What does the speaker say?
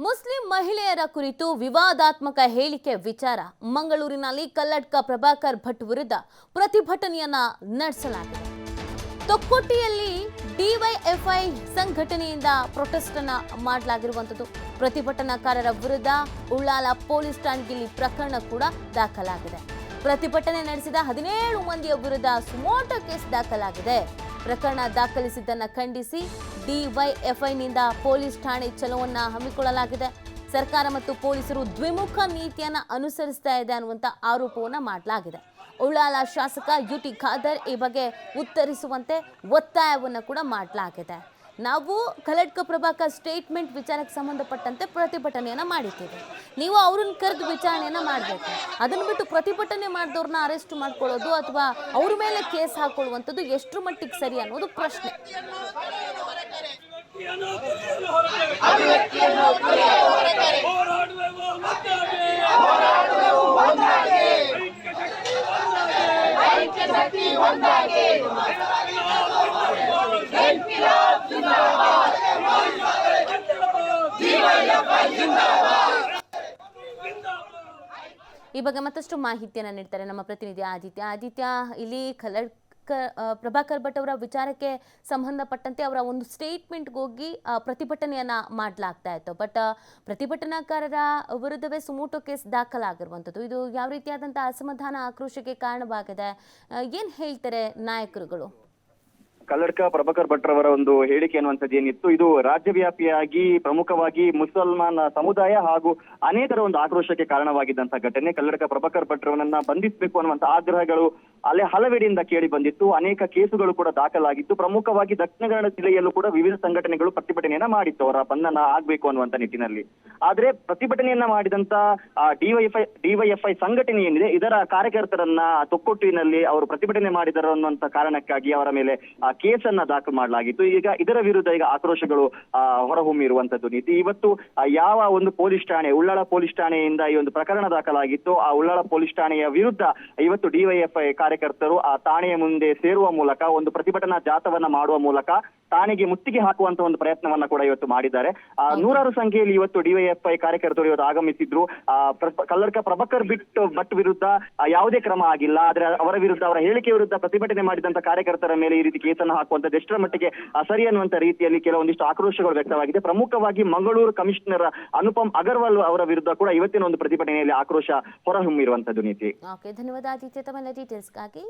Muslim ಮಹಿಳೆಯರ ಕುರಿತು ವಿವಾದಾತ್ಮಕ ಹೇಳಿಕೆ ವಿಚಾರ ಮಂಗಳೂರಿನಲ್ಲಿ ಕಲ್ಲಡ್ಕ ಪ್ರಭಾಕರ್ ಭಟ್ ವಿರುದ್ಧ ಪ್ರತಿಭಟನೆಯನ್ನ ನಡೆಸಲಾಗಿದೆ. ತೊಕ್ಕೊಟ್ಟಿಯಲ್ಲಿ ಡಿವೈಎಫ್ಐ ಸಂಘಟನೆಯಿಂದ ಪ್ರೊಟೆಸ್ಟ್ ಅನ್ನ ಮಾಡಲಾಗಿರುವಂತದ್ದು. ಪ್ರತಿಭಟನಾಕಾರರ ವಿರುದ್ಧ ಉಳ್ಳಾಲ ಪೊಲೀಸ್ ಠಾಣೆಯಲ್ಲಿ ಪ್ರಕರಣ ಕೂಡ ದಾಖಲಾಗಿದೆ. ಪ್ರತಿಭಟನೆ ನಡೆಸಿದ 17 ಮಂದಿಯ ವಿರುದ್ಧ ಸುಮೋಟೋ ಕೇಸ್ ದಾಖಲಾಗಿದೆ. ಪ್ರಕರಣ ದಾಖಲಿಸಿದ್ದನ್ನು ಖಂಡಿಸಿ ಡಿವೈಎಫ್ಐನಿಂದ ಪೊಲೀಸ್ ಠಾಣೆ ಚಲೋವನ್ನ ಹಮ್ಮಿಕೊಳ್ಳಲಾಗಿದೆ. ಸರ್ಕಾರ ಮತ್ತು ಪೊಲೀಸರು ದ್ವಿಮುಖ ನೀತಿಯನ್ನ ಅನುಸರಿಸ್ತಾ ಇದೆ ಅನ್ನುವಂಥ ಆರೋಪವನ್ನ ಮಾಡಲಾಗಿದೆ. ಉಳ್ಳಾಲ ಶಾಸಕ ಯುಟಿ ಖಾದರ್ ಈ ಬಗ್ಗೆ ಉತ್ತರಿಸುವಂತೆ ಒತ್ತಾಯವನ್ನು ಕೂಡ ಮಾಡಲಾಗಿದೆ. ನಾವು ಕಲ್ಲಡ್ಕ ಪ್ರಭಾಕರ್ ಸ್ಟೇಟ್ಮೆಂಟ್ ವಿಚಾರಕ್ಕೆ ಸಂಬಂಧಪಟ್ಟಂತೆ ಪ್ರತಿಭಟನೆಯನ್ನು ಮಾಡಿದ್ದೇವೆ. ನೀವು ಅವ್ರನ್ನ ಕರೆದು ವಿಚಾರಣೆಯನ್ನು ಮಾಡಬೇಕು. ಅದನ್ನು ಬಿಟ್ಟು ಪ್ರತಿಭಟನೆ ಮಾಡಿದವ್ರನ್ನ ಅರೆಸ್ಟ್ ಮಾಡ್ಕೊಳ್ಳೋದು ಅಥವಾ ಅವ್ರ ಮೇಲೆ ಕೇಸ್ ಹಾಕೊಳ್ಳುವಂಥದ್ದು ಎಷ್ಟರ ಮಟ್ಟಿಗೆ ಸರಿ ಅನ್ನೋದು ಪ್ರಶ್ನೆ. ಈ ಬಗ್ಗೆ ಮತ್ತಷ್ಟು ಮಾಹಿತಿಯನ್ನು ನೀಡ್ತಾರೆ ನಮ್ಮ ಪ್ರತಿನಿಧಿ ಆದಿತ್ಯ. ಇಲ್ಲಿ ಪ್ರಭಾಕರ್ ಭಟ್ ಅವರ ವಿಚಾರಕ್ಕೆ ಸಂಬಂಧಪಟ್ಟಂತೆ ಅವರ ಒಂದು ಸ್ಟೇಟ್ಮೆಂಟ್ಗೆ ಹೋಗಿ ಪ್ರತಿಭಟನೆಯನ್ನ ಮಾಡಲಾಗ್ತಾ ಇತ್ತು. ಬಟ್ ಪ್ರತಿಭಟನಾಕಾರರ ವಿರುದ್ಧವೇ ಸುಮೋಟೋ ಕೇಸ್ ದಾಖಲಾಗಿರುವಂಥದ್ದು. ಇದು ಯಾವ ರೀತಿಯಾದಂಥ ಅಸಮಾಧಾನ ಆಕ್ರೋಶಕ್ಕೆ ಕಾರಣವಾಗಿದೆ? ಏನು ಹೇಳ್ತಾರೆ ನಾಯಕರುಗಳು? ಕಲ್ಲಡ್ಕ ಪ್ರಭಾಕರ್ ಭಟ್ ರವರ ಒಂದು ಹೇಳಿಕೆ ಅನ್ನುವಂಥದ್ದು ಏನಿತ್ತು, ಇದು ರಾಜ್ಯವ್ಯಾಪಿಯಾಗಿ ಪ್ರಮುಖವಾಗಿ ಮುಸಲ್ಮಾನ ಸಮುದಾಯ ಹಾಗೂ ಅನೇಕರ ಒಂದು ಆಕ್ರೋಶಕ್ಕೆ ಕಾರಣವಾಗಿದ್ದಂತಹ ಘಟನೆ. ಕಲ್ಲಡ್ಕ ಪ್ರಭಾಕರ್ ಭಟ್ ರವರನ್ನ ಬಂಧಿಸಬೇಕು ಅನ್ನುವಂಥ ಆಗ್ರಹಗಳು ಅಲ್ಲೇ ಹಲವೆಡೆಯಿಂದ ಕೇಳಿ ಬಂದಿತ್ತು. ಅನೇಕ ಕೇಸುಗಳು ಕೂಡ ದಾಖಲಾಗಿತ್ತು. ಪ್ರಮುಖವಾಗಿ ದಕ್ಷಿಣ ಕನ್ನಡ ಜಿಲ್ಲೆಯಲ್ಲೂ ಕೂಡ ವಿವಿಧ ಸಂಘಟನೆಗಳು ಪ್ರತಿಭಟನೆಯನ್ನ ಮಾಡಿತ್ತು ಅವರ ಬಂಧನ ಆಗ್ಬೇಕು ಅನ್ನುವಂಥ ನಿಟ್ಟಿನಲ್ಲಿ. ಆದ್ರೆ ಪ್ರತಿಭಟನೆಯನ್ನ ಮಾಡಿದಂತ ಡಿವೈಎಫ್ಐ ಸಂಘಟನೆ ಏನಿದೆ, ಇದರ ಕಾರ್ಯಕರ್ತರನ್ನ ತೊಕ್ಕೊಟ್ಟಿನಲ್ಲಿ ಅವರು ಪ್ರತಿಭಟನೆ ಮಾಡಿದರು ಅನ್ನುವಂಥ ಕಾರಣಕ್ಕಾಗಿ ಅವರ ಮೇಲೆ ಕೇಸನ್ನ ದಾಖಲು ಮಾಡಲಾಗಿತ್ತು. ಈಗ ಇದರ ವಿರುದ್ಧ ಈಗ ಆಕ್ರೋಶಗಳು ಹೊರಹೊಮ್ಮಿರುವಂತದ್ದು ನೀತಿ. ಇವತ್ತು ಯಾವ ಒಂದು ಪೊಲೀಸ್ ಠಾಣೆ, ಉಳ್ಳಾಳ ಪೊಲೀಸ್ ಠಾಣೆಯಿಂದ ಈ ಒಂದು ಪ್ರಕರಣ ದಾಖಲಾಗಿತ್ತು, ಆ ಉಳ್ಳಾಳ ಪೊಲೀಸ್ ಠಾಣೆಯ ವಿರುದ್ಧ ಇವತ್ತು ಡಿವೈಎಫ್ಐ ಕಾರ್ಯಕರ್ತರು ಆ ಠಾಣೆಯ ಮುಂದೆ ಸೇರುವ ಮೂಲಕ ಒಂದು ಪ್ರತಿಭಟನಾ ಜಾಥವನ್ನ ಮಾಡುವ ಮೂಲಕ ಠಾಣೆಗೆ ಮುತ್ತಿಗೆ ಹಾಕುವಂತ ಒಂದು ಪ್ರಯತ್ನವನ್ನ ಕೂಡ ಇವತ್ತು ಮಾಡಿದ್ದಾರೆ. ನೂರಾರು ಸಂಖ್ಯೆಯಲ್ಲಿ ಇವತ್ತು ಡಿವೈಎಫ್ಐ ಕಾರ್ಯಕರ್ತರು ಇವತ್ತು ಆಗಮಿಸಿದ್ರು. ಕಲ್ಲಡ್ಕ ಪ್ರಭಾಕರ್ ಭಟ್ ವಿರುದ್ಧ ಯಾವುದೇ ಕ್ರಮ ಆಗಿಲ್ಲ. ಆದ್ರೆ ಅವರ ವಿರುದ್ಧ, ಅವರ ಹೇಳಿಕೆ ವಿರುದ್ಧ ಪ್ರತಿಭಟನೆ ಮಾಡಿದಂತ ಕಾರ್ಯಕರ್ತರ ಮೇಲೆ ಈ ರೀತಿ ಕೇಸನ್ನು ಹಾಕುವಂತದ್ದು ಎಷ್ಟರ ಮಟ್ಟಿಗೆ ಸರಿ ಅನ್ನುವಂತ ರೀತಿಯಲ್ಲಿ ಕೆಲವೊಂದಿಷ್ಟು ಆಕ್ರೋಶಗಳು ವ್ಯಕ್ತವಾಗಿದೆ. ಪ್ರಮುಖವಾಗಿ ಮಂಗಳೂರು ಕಮಿಷನರ್ ಅನುಪಮ್ ಅಗರ್ವಾಲ್ ಅವರ ವಿರುದ್ಧ ಕೂಡ ಇವತ್ತಿನ ಒಂದು ಪ್ರತಿಭಟನೆಯಲ್ಲಿ ಆಕ್ರೋಶ ಹೊರಹೊಮ್ಮಿರುವಂತದ್ದು ನೀತಿ. ಧನ್ಯವಾದ ಆದಿತ್ಯ, ತಮ್ಮ ಡೀಟೇಲ್ಸ್ಗಾಗಿ.